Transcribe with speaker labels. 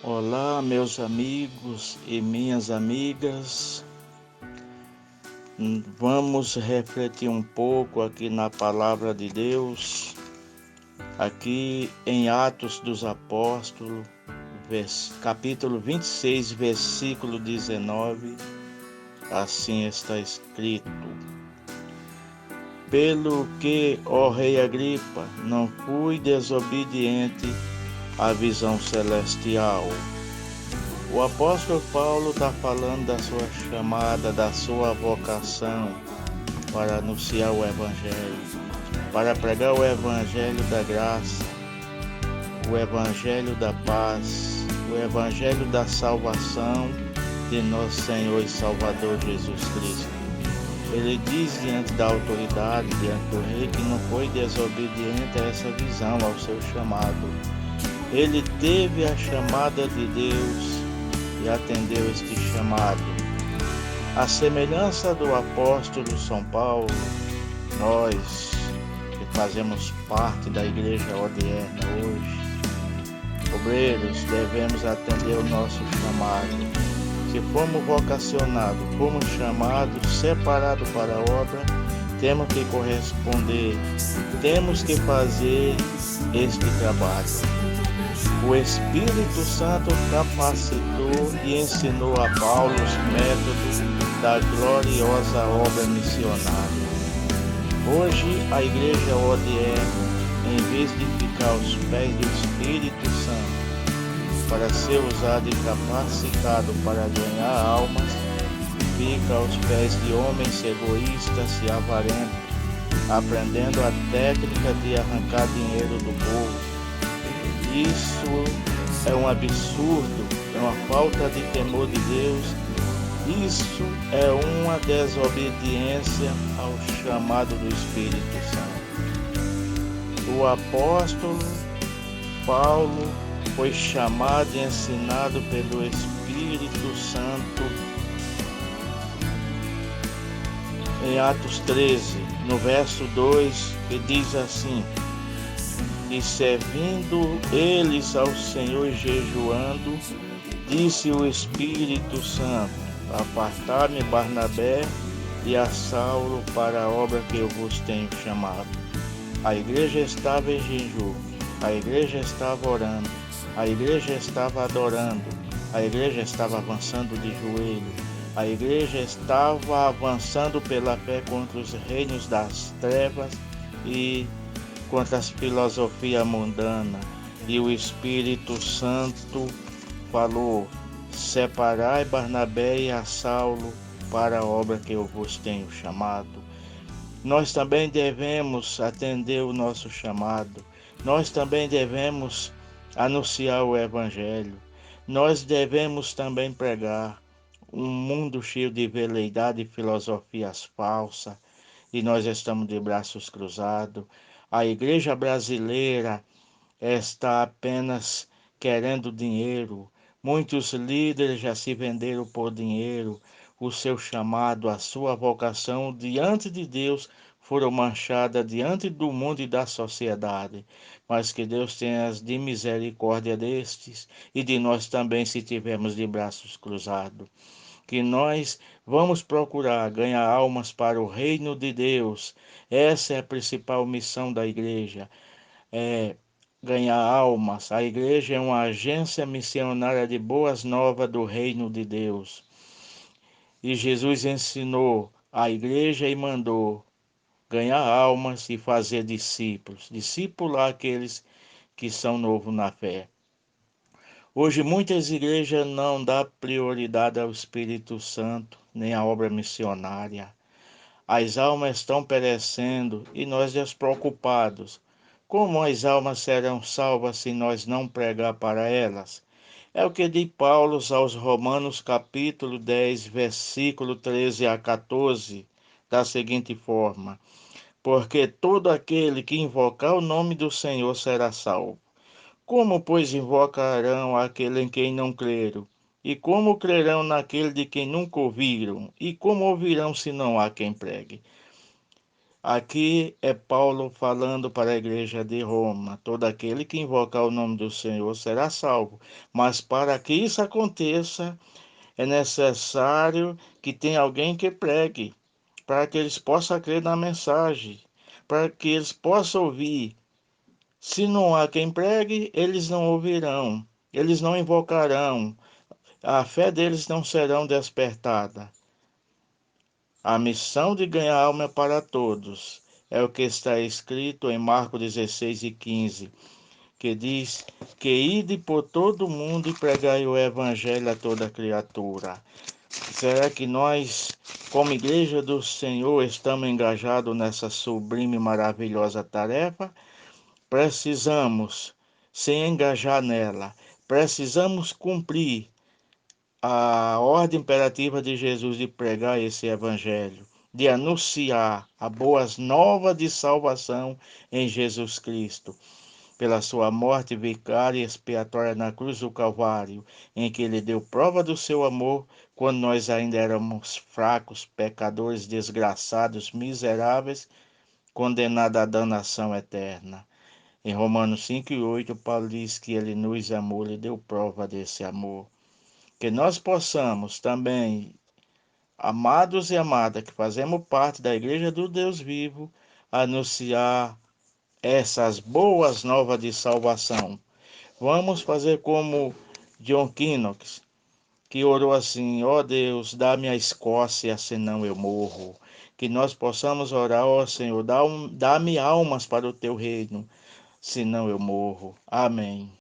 Speaker 1: Olá, meus amigos e minhas amigas. Vamos refletir um pouco aqui na palavra de Deus, aqui em Atos dos Apóstolos, capítulo 26, versículo 19. Assim está escrito: Pelo que, ó rei Agripa, não fui desobediente à visão celestial. O apóstolo Paulo está falando da sua chamada, da sua vocação para anunciar o Evangelho, para pregar o Evangelho da graça, o Evangelho da paz, o Evangelho da salvação de nosso Senhor e Salvador Jesus Cristo. Ele diz diante da autoridade, diante do rei, que não foi desobediente a essa visão, ao seu chamado. Ele teve a chamada de Deus e atendeu este chamado. A semelhança do apóstolo São Paulo, nós que fazemos parte da igreja odierna hoje, obreiros, devemos atender o nosso chamado. Se fomos vocacionados, fomos chamados, separados para a obra, temos que corresponder, temos que fazer este trabalho. O Espírito Santo capacitou e ensinou a Paulo os métodos da gloriosa obra missionária. Hoje, a Igreja odierna, em vez de ficar aos pés do Espírito Santo para ser usado e capacitado para ganhar almas, fica aos pés de homens egoístas e avarentos, aprendendo a técnica de arrancar dinheiro do povo. Isso é um absurdo, é uma falta de temor de Deus. Isso é uma desobediência ao chamado do Espírito Santo. O apóstolo Paulo foi chamado e ensinado pelo Espírito Santo em Atos 13, no verso 2, que diz assim: E servindo eles ao Senhor e jejuando, disse o Espírito Santo: Apartai-me Barnabé e a Saulo para a obra que eu vos tenho chamado. A igreja estava em jejum, a igreja estava orando, a igreja estava adorando, a igreja estava avançando de joelho, a igreja estava avançando pela fé contra os reinos das trevas e contra as filosofias mundanas. E o Espírito Santo falou: Separai Barnabé e a Saulo para a obra que eu vos tenho chamado. Nós também devemos atender o nosso chamado. Nós também devemos anunciar o Evangelho. Nós devemos também pregar um mundo cheio de veleidade e filosofias falsas. E nós estamos de braços cruzados. A igreja brasileira está apenas querendo dinheiro. Muitos líderes já se venderam por dinheiro. O seu chamado, a sua vocação diante de Deus foram manchadas diante do mundo e da sociedade. Mas que Deus tenha de misericórdia destes e de nós também, se tivermos de braços cruzados. Que nós vamos procurar ganhar almas para o reino de Deus. Essa é a principal missão da igreja. Ganhar almas. A igreja é uma agência missionária de boas novas do reino de Deus. E Jesus ensinou a igreja e mandou ganhar almas e fazer discípulos. Discipular aqueles que são novos na fé. Hoje muitas igrejas não dão prioridade ao Espírito Santo, nem à obra missionária. As almas estão perecendo e nós despreocupados. Como as almas serão salvas se nós não pregar para elas? É o que diz Paulo aos Romanos capítulo 10, versículo 13 a 14, da seguinte forma: Porque todo aquele que invocar o nome do Senhor será salvo. Como, pois, invocarão aquele em quem não creram? E como crerão naquele de quem nunca ouviram? E como ouvirão se não há quem pregue? Aqui é Paulo falando para a igreja de Roma: todo aquele que invocar o nome do Senhor será salvo. Mas para que isso aconteça, é necessário que tenha alguém que pregue, para que eles possam crer na mensagem, para que eles possam ouvir. Se não há quem pregue, eles não ouvirão, eles não invocarão, a fé deles não será despertada. A missão de ganhar alma é para todos. É o que está escrito em Marcos 16:15, que diz que ide por todo mundo e pregai o evangelho a toda criatura. Será que nós, como igreja do Senhor, estamos engajados nessa sublime e maravilhosa tarefa? Precisamos se engajar nela. Precisamos cumprir a ordem imperativa de Jesus de pregar esse evangelho, de anunciar a boas novas de salvação em Jesus Cristo, pela sua morte vicária e expiatória na cruz do Calvário, em que ele deu prova do seu amor quando nós ainda éramos fracos, pecadores, desgraçados, miseráveis, condenados à danação eterna. Em Romanos 5:8, Paulo diz que ele nos amou, ele deu prova desse amor. Que nós possamos também, amados e amadas, que fazemos parte da Igreja do Deus vivo, anunciar essas boas novas de salvação. Vamos fazer como John Knox, que orou assim: ó Deus, dá-me a Escócia, senão eu morro. Que nós possamos orar: ó Senhor, dá-me almas para o teu reino, senão eu morro. Amém.